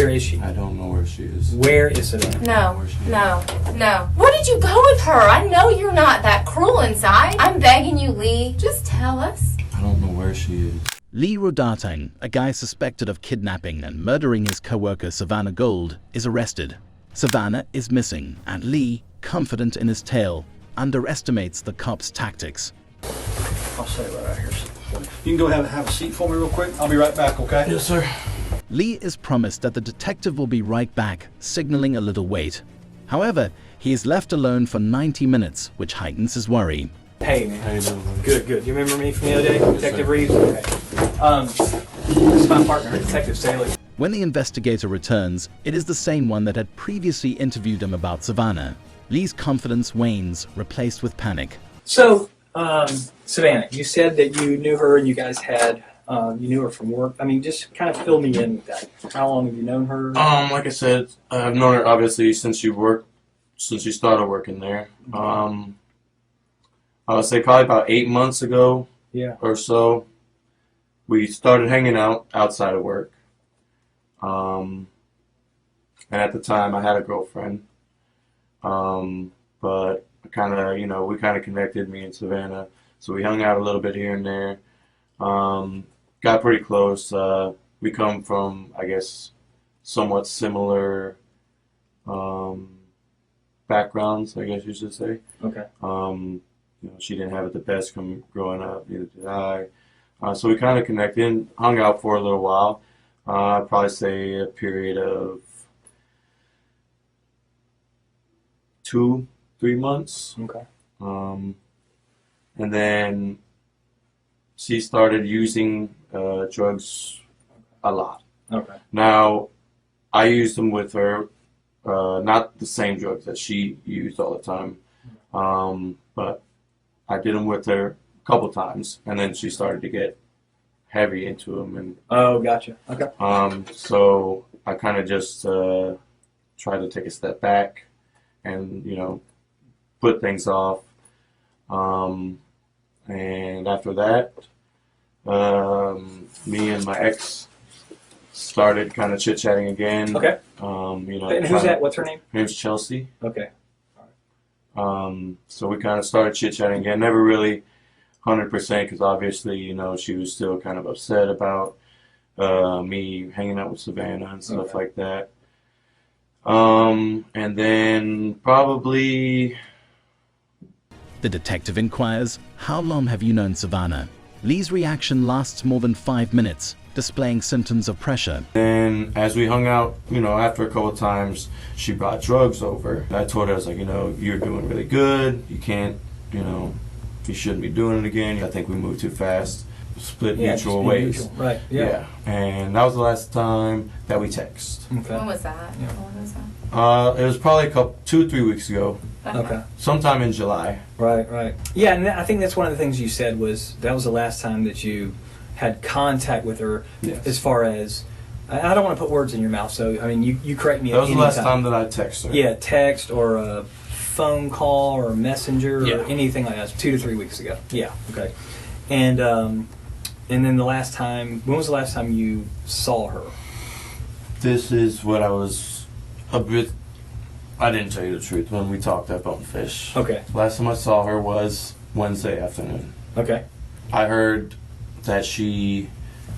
Where is she? I don't know where she is. Where is Savannah? No. Where did you go with her? I know you're not that cruel inside. I'm begging you, Lee. Just tell us. I don't know where she is. Lee Rodartain, a guy suspected of kidnapping and murdering his co-worker Savannah Gold, is arrested. Savannah is missing, and Lee, confident in his tale, underestimates the cops' tactics. I'll stay right out here. You can go have a seat for me real quick. I'll be right back, okay? Yes, sir. Lee is promised that the detective will be right back, signaling a little wait. However, he is left alone for 90 minutes, which heightens his worry. Hey, man. How you doing, buddy? Good. You remember me from the other day? Detective Reeves? Okay. This is my partner, Detective Staley. When the investigator returns, it is the same one that had previously interviewed him about Savannah. Lee's confidence wanes, replaced with panic. So, Savannah, you said that you knew her and you guys had, you knew her from work. I mean, just kind of fill me in with that. How long have you known her? Like I said, I've known her obviously since she started working there. I would say probably about 8 months ago or so, we started hanging out outside of work. And at the time I had a girlfriend. But we kind of connected, me and Savannah. So we hung out a little bit here and there. Got pretty close. We come from, I guess, somewhat similar backgrounds, I guess you should say. Okay. She didn't have it the best growing up, neither did I. So we kind of connected and hung out for a little while. I'd probably say a period of 2-3 months. Okay. And then she started using drugs a lot. Okay. Now, I used them with her, not the same drugs that she used all the time, but I did them with her a couple times, and then she started to get heavy into them. And oh, gotcha. Okay. so I kind of just tried to take a step back and, put things off. And after that, me and my ex started kind of chit-chatting again. Okay. And who's that? What's her name? Her name's Chelsea. Okay. So we kind of started chit-chatting again. Never really 100% because obviously, she was still kind of upset about me hanging out with Savannah and stuff like that. And then probably... The detective inquires, "How long have you known Savannah?" Lee's reaction lasts more than 5 minutes, displaying symptoms of pressure. And as we hung out, after a couple of times, she brought drugs over. I told her, I was like, you're doing really good. You can't, you shouldn't be doing it again. I think we moved too fast. Split mutual ways. Mutual. Right. Yeah. And that was the last time that we text. Okay. When was that? Yeah. When was that? It was probably 2 or 3 weeks ago. Okay. Sometime in July. Right. Yeah, and I think that's one of the things you said was that was the last time that you had contact with her. Yes. As far as, I don't want to put words in your mouth, so I mean you correct me. That was the last time that I texted her. Yeah, text or a phone call or messenger or anything like that. 2 to 3 weeks ago. Yeah. Okay. And then the last time, when was the last time you saw her? This is what I was a bit. I didn't tell you the truth when we talked at Bonefish. Okay. Last time I saw her was Wednesday afternoon. Okay. I heard that she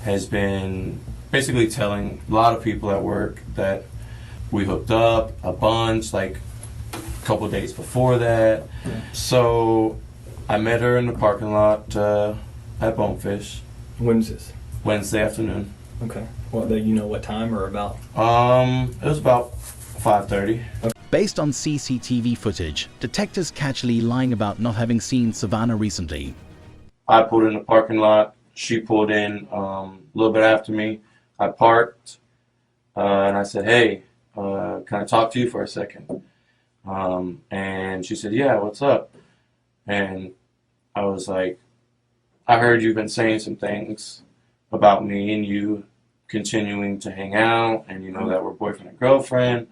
has been basically telling a lot of people at work that we hooked up a bunch, like a couple days before that. Yeah. So I met her in the parking lot at Bonefish. When was this? Wednesday afternoon. Okay. Well, do you know what time or about? It was about 5:30. Okay. Based on CCTV footage, detectives catch Lee lying about not having seen Savannah recently. I pulled in the parking lot. She pulled in a little bit after me. I parked, and I said, "Hey, can I talk to you for a second?" And she said, "Yeah, what's up?" And I was like, "I heard you've been saying some things about me and you continuing to hang out, and that we're boyfriend and girlfriend."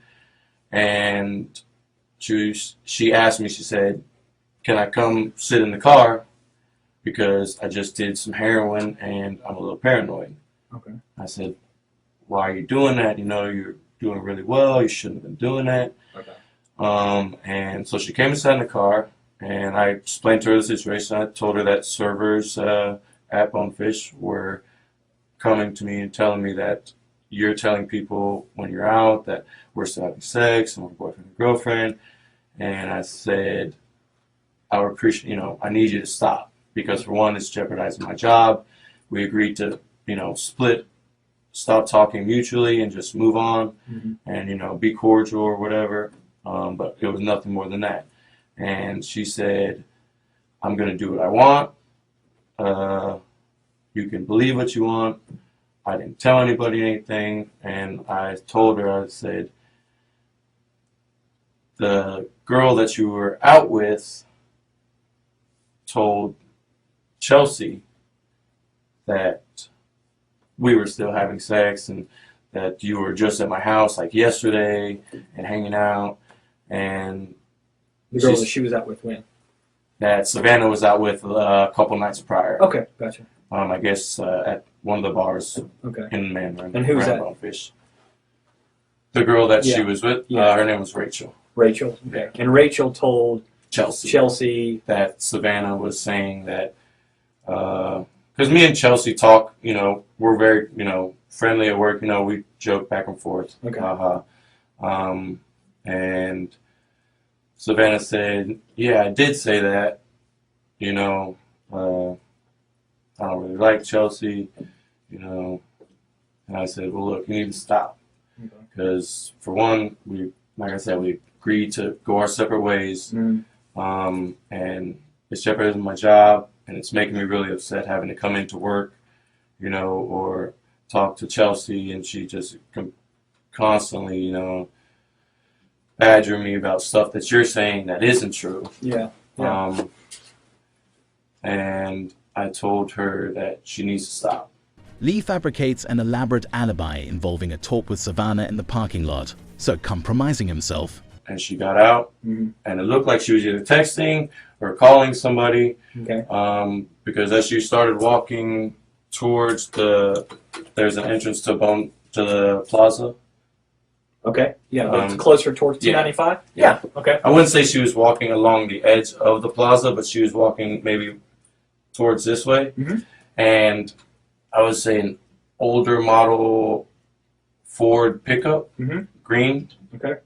And she asked me, she said, "Can I come sit in the car? Because I just did some heroin and I'm a little paranoid." Okay. I said, why are you doing that? You know, you're doing really well. You shouldn't have been doing that. Okay. And so she came and sat in the car, and I explained to her the situation. I told her that servers at Bonefish were coming to me and telling me that you're telling people when you're out that we're still having sex and we're boyfriend and girlfriend. And I said, I would appreciate, I need you to stop, because for one, it's jeopardizing my job. We agreed to, split, stop talking mutually and just move on and, be cordial or whatever. But it was nothing more than that. And she said, I'm going to do what I want. You can believe what you want. I didn't tell anybody anything. And I told her, I said, the girl that you were out with told Chelsea that we were still having sex and that you were just at my house like yesterday and hanging out. And The girl that she was out with when? that Savannah was out with a couple nights prior. Okay, gotcha. I guess at one of the bars Okay. in Mandarin. And who's that? Bonefish. The girl that she Yeah. was with, Yeah. her name was Rachel. Rachel. Okay. And Rachel told Chelsea. That Savannah was saying that, because me and Chelsea talk, we're very, friendly at work, we joke back and forth. Okay. And Savannah said, yeah, I did say that, I don't really like Chelsea, and I said, well, look, you need to stop. Because, for one, like I said, we agreed to go our separate ways, and it's jeopardizing my job, and it's making me really upset having to come into work, or talk to Chelsea, and she just constantly, badger me about stuff that you're saying that isn't true. Yeah. And I told her that she needs to stop. Lee fabricates an elaborate alibi involving a talk with Savannah in the parking lot, so compromising himself. And she got out, and it looked like she was either texting or calling somebody. Okay. Because as she started walking towards there's an entrance to the plaza. Okay. Yeah. It's closer towards 295. Yeah. Okay. I wouldn't say she was walking along the edge of the plaza, but she was walking maybe towards this way. And I would say an older model Ford pickup, green. Okay.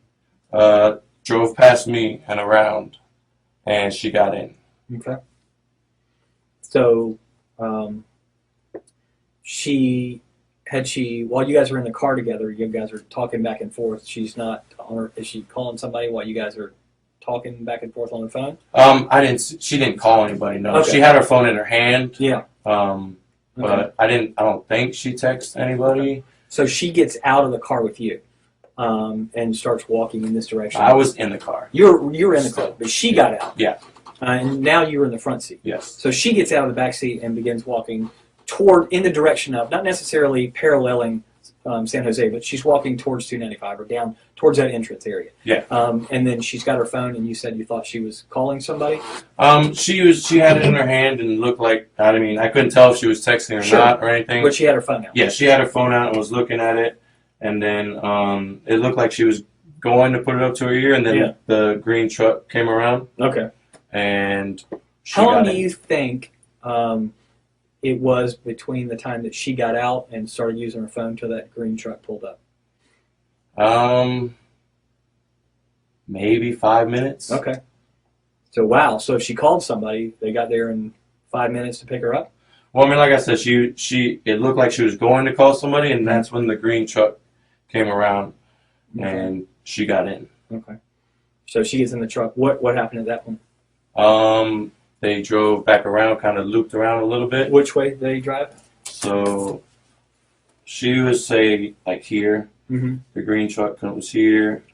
Drove past me and around, and she got in. Okay. So, while you guys are in the car together, you guys are talking back and forth. She's not is she calling somebody while you guys are talking back and forth on the phone? She didn't call anybody, no. Okay. She had her phone in her hand. Yeah. But I don't think she texted anybody. So she gets out of the car with you, and starts walking in this direction. I was in the car. You were in the car, but she got out. Yeah. And now you're in the front seat. Yes. So she gets out of the back seat and begins walking in the direction of, not necessarily paralleling San Jose, but she's walking towards 295 or down towards that entrance area. Yeah. And then she's got her phone, and you said you thought she was calling somebody? She had it in her hand and looked like, I couldn't tell if she was texting or not or anything. But she had her phone out. Yeah, she had her phone out and was looking at it, and then it looked like she was going to put it up to her ear, and then the green truck came around. Okay. And she How long got do in. you think it was between the time that she got out and started using her phone till that green truck pulled up? Maybe 5 minutes. Okay. So, wow. So if she called somebody, they got there in 5 minutes to pick her up? Well, like I said, it looked like she was going to call somebody, and that's when the green truck came around, and she got in. Okay. So she gets in the truck. What happened at that one? They drove back around, kind of looped around a little bit. Which way did they drive? So she would say, like, here. The green truck comes here,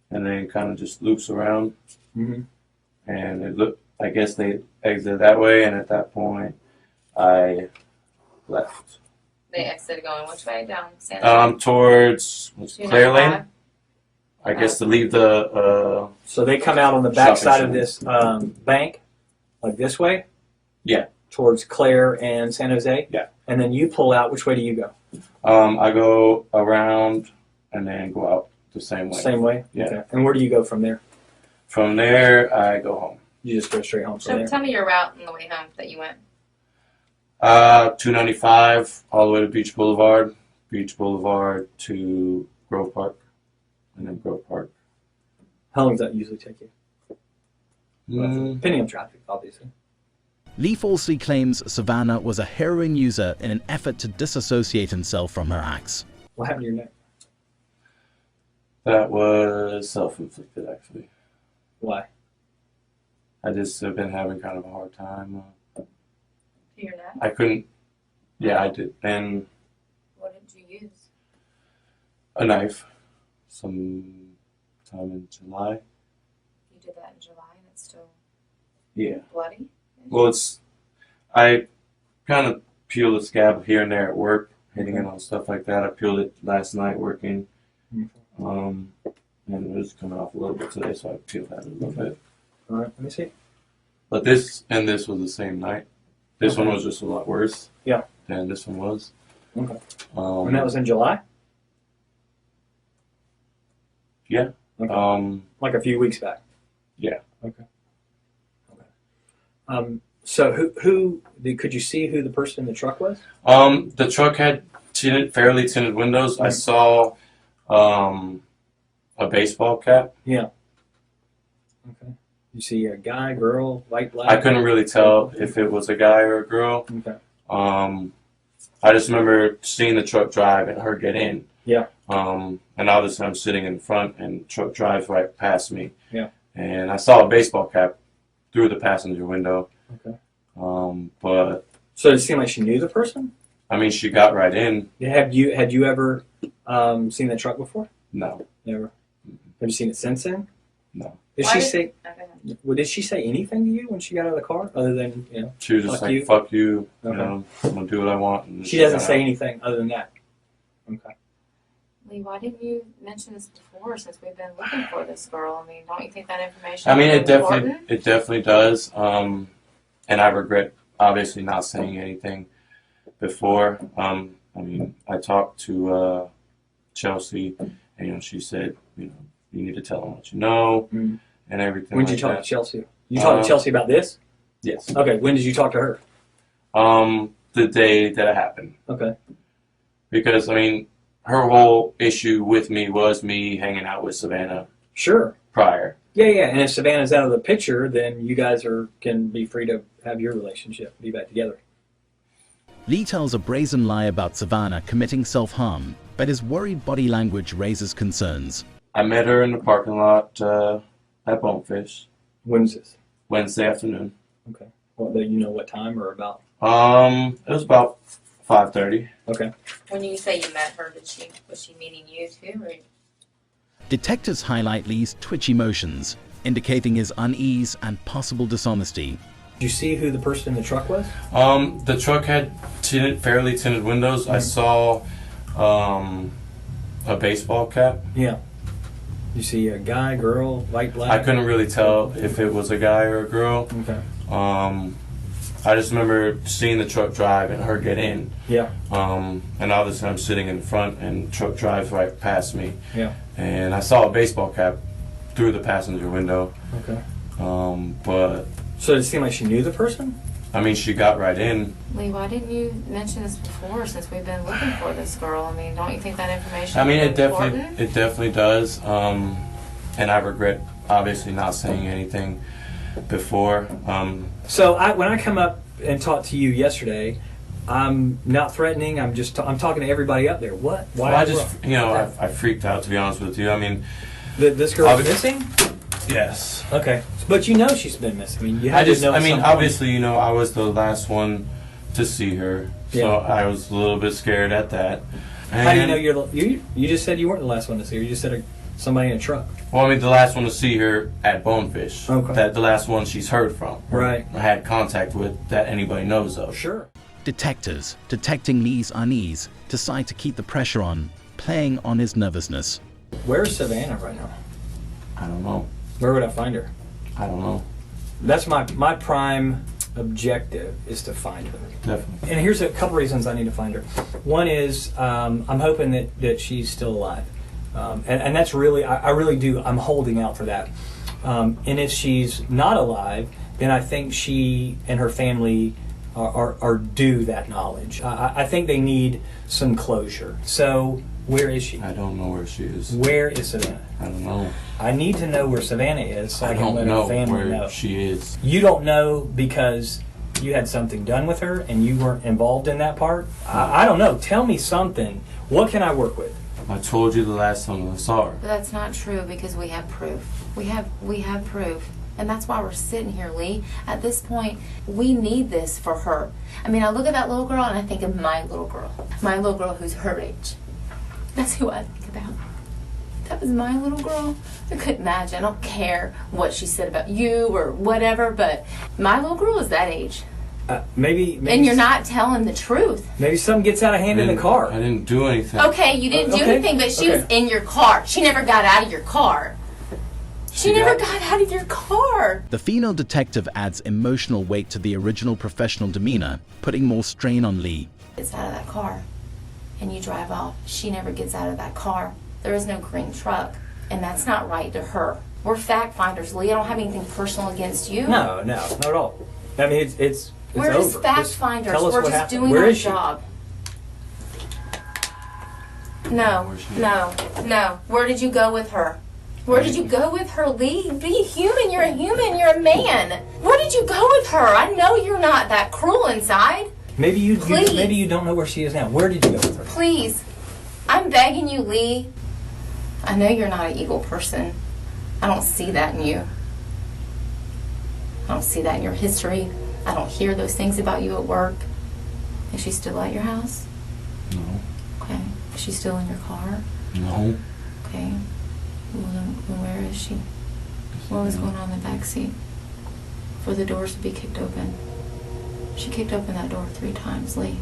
and then kind of just loops around. And I guess they exited that way, and at that point, I left. They exited going which way? Down Santa Towards Claire 295? Lane. I guess to leave the. So they come out on the back Shopping side of center. this bank, like this way? Yeah. Towards Claire and San Jose? Yeah. And then you pull out. Which way do you go? I go around and then go out the same way. Same way? Yeah. Okay. And where do you go from there? From there, I go home. You just go straight home from So there? tell me your route on the way home that you went. 295 all the way to Beach Boulevard to Grove Park, and then Grove Park. How long does that usually take you? Depending on traffic, obviously. Lee falsely claims Savannah was a heroin user in an effort to disassociate himself from her acts. What happened to your neck? That was self-inflicted, actually. Why? I just have been having kind of a hard time. To your neck? I couldn't. Yeah, I did. And What did you use? a knife. Some time in July. You did that in July and it's still Yeah. bloody? Well, I kind of peeled the scab here and there at work, hitting it on stuff like that. I peeled it last night working. And it was coming off a little bit today, so I peeled that a little bit. All right, let me see. But this was the same night. This Okay. one was just a lot worse. Yeah. Than this one was. Okay. And that was in July? Yeah. Okay. Like a few weeks back? Yeah. Okay. So could you see who the person in the truck was? The truck had fairly tinted windows. I saw a baseball cap. Yeah. Okay. You see a guy, girl, white, black? I couldn't really tell if it was a guy or a girl. Okay. I just remember seeing the truck drive and her get in. Yeah. And obviously I'm sitting in front and the truck drives right past me. Yeah. And I saw a baseball cap through the passenger window. Okay. But So it seemed like she knew the person? I mean, she got right in. Had you ever seen that truck before? No. Never. Have you seen it since then? No. Did Why she did- say? Okay. Well, did she say anything to you when she got out of the car, other than She was just Fuck like, you. fuck you, Okay. I'm going to do what I want. And she doesn't got say out. anything other than that? Okay. Lee, why didn't you mention this before since we've been looking for this girl? I mean, don't you think that information I mean, is important? it definitely does. And I regret obviously not saying anything before. I mean, I talked to Chelsea, and she said, you need to tell them what you know and everything. When did like you talk that. to Chelsea? You talked to Chelsea about this? Yes. Okay. When did you talk to her? The day that it happened, Okay. because I mean, her whole issue with me was me hanging out with Savannah Sure. prior. Yeah. And if Savannah's out of the picture, then you guys can be free to have your relationship, be back together. Lee tells a brazen lie about Savannah committing self-harm, but his worried body language raises concerns. I met her in the parking lot at Bonefish When's this? Wednesday afternoon. Okay. Well, do you know what time or about? It was about 5:30. Okay. When you say you met her, was she meeting you too? Or? Detectives highlight Lee's twitchy motions, indicating his unease and possible dishonesty. Did you see who the person in the truck was? The truck had fairly tinted windows. I saw a baseball cap. Yeah. You see a guy, girl, white, black? I couldn't really tell if it was a guy or a girl. Okay. I just remember seeing the truck drive and her get in. Yeah. And obviously I'm sitting in front and the truck drives right past me. Yeah. And I saw a baseball cap through the passenger window. Okay. But So it seemed like she knew the person? I mean, she got right in. Lee, why didn't you mention this before since we've been looking for this girl? I mean, don't you think that information I mean, is it important? definitely does. And I regret obviously not saying anything before. So when I come up and talk to you yesterday, I'm not threatening. I'm just I'm talking to everybody up there. What? Why? Well, I just I freaked out, to be honest with you. I mean, This girl's missing? yes. Okay. But you know she's been missing. I mean, you had to know. at some point. Obviously, I was the last one to see her, so Yeah. I was a little bit scared at that. And, How do you know you just said you weren't the last one to see her. You just said somebody in a truck. Well, I mean, the last one to see her at Bonefish. Okay. The last one she's heard from. Right. Or had contact with that anybody knows of. Sure. Detectives, detecting Lee's unease, decide to keep the pressure on, playing on his nervousness. Where's Savannah right now? I don't know. Where would I find her? I don't know. That's my prime objective is to find her. Definitely. And here's a couple reasons I need to find her. One is I'm hoping that she's still alive. And that's really, I really do, I'm holding out for that. And if she's not alive, then I think she and her family are due that knowledge. I think they need some closure. So where is she? I don't know where she is. Where is Savannah? I don't know. I need to know where Savannah is so I can don't let know her family where know. she is. You don't know because you had something done with her and you weren't involved in that part? I don't know. Tell me something. What can I work with? I told you the last time I saw her. But that's not true because we have proof. We have proof. And that's why we're sitting here, Lee. At this point, we need this for her. I mean, I look at that little girl and I think of my little girl. My little girl who's her age. That's who I think about. That was my little girl. I couldn't imagine. I don't care what she said about you or whatever, but my little girl is that age. Maybe And you're not telling the truth. Maybe something gets out of hand in the car. I didn't do anything. Okay, you didn't do Okay, anything, but she okay. was in your car. She never got out of your car. She never got- got out of your car. The female detective adds emotional weight to the original professional demeanor, putting more strain on Lee. Gets out of that car and you drive off. She never gets out of that car. There is no green truck, and that's not right to her. We're fact finders, Lee. I don't have anything personal against you. No, not at all. I mean, it's We're just over. fact finders. Tell us We're what just happened. doing Where our is she? job. No. Where did you go with her? Where did you go with her, Lee? Be human. You're a human. You're a man. Where did you go with her? I know you're not that cruel inside. Maybe you Please. maybe you don't know where she is now. Where did you go with her? Please. I'm begging you, Lee. I know you're not an evil person. I don't see that in you. I don't see that in your history. I don't hear those things about you at work. Is she still at your house? No. Okay. Is she still in your car? No. Okay. Well, then where is she? What was going on in the back seat? For the doors to be kicked open. She kicked open that door 3 times, Lee.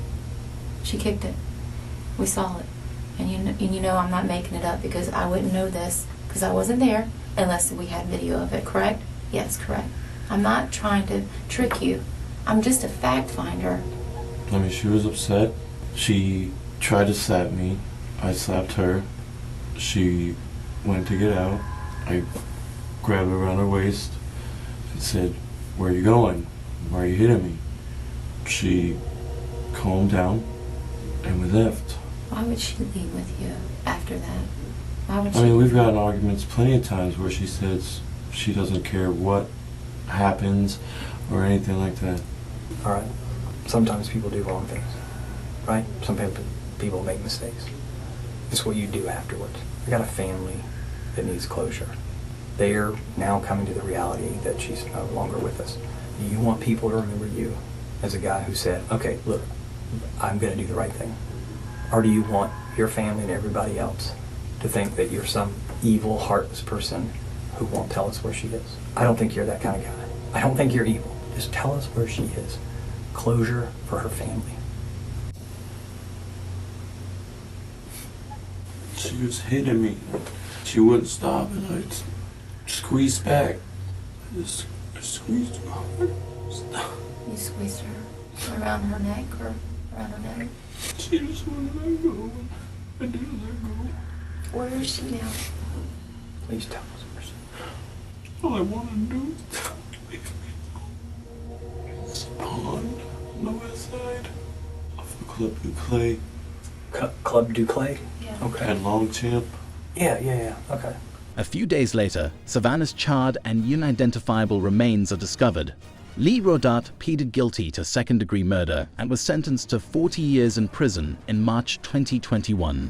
She kicked it. We saw it. And you know I'm not making it up because I wouldn't know this because I wasn't there unless we had video of it, correct? Yes, correct. I'm not trying to trick you. I'm just a fact finder. I mean, she was upset. She tried to slap me. I slapped her. She went to get out. I grabbed her around her waist and said, "Where are you going? Why are you hitting me?" She calmed down and we left. Why would she leave with you after that? Why would she? I mean, we've gotten arguments plenty of times where she says she doesn't care what happens or anything like that. All right. Sometimes people do wrong things, right? Some people make mistakes. It's what you do afterwards. I got a family that needs closure. They are now coming to the reality that she's no longer with us. You want people to remember you as a guy who said, okay, look, I'm going to do the right thing. Or do you want your family and everybody else to think that you're some evil, heartless person who won't tell us where she is? I don't think you're that kind of guy. I don't think you're evil. Just tell us where she is. Closure for her family. She was hitting me. She wouldn't stop, and I squeezed back. I just squeezed her hard. Stop. You squeezed her around her neck or around her neck? She just wouldn't let go. I didn't let go. Where is she now? Please tell us where she is. All I want to do is leave me. It's pond on the west side of the Club du Clay Club du Clay? Yeah. Okay. and Longchamp. Yeah. Okay. A few days later, Savannah's charred and unidentifiable remains are discovered. Lee Rodat pleaded guilty to second-degree murder and was sentenced to 40 years in prison in March 2021.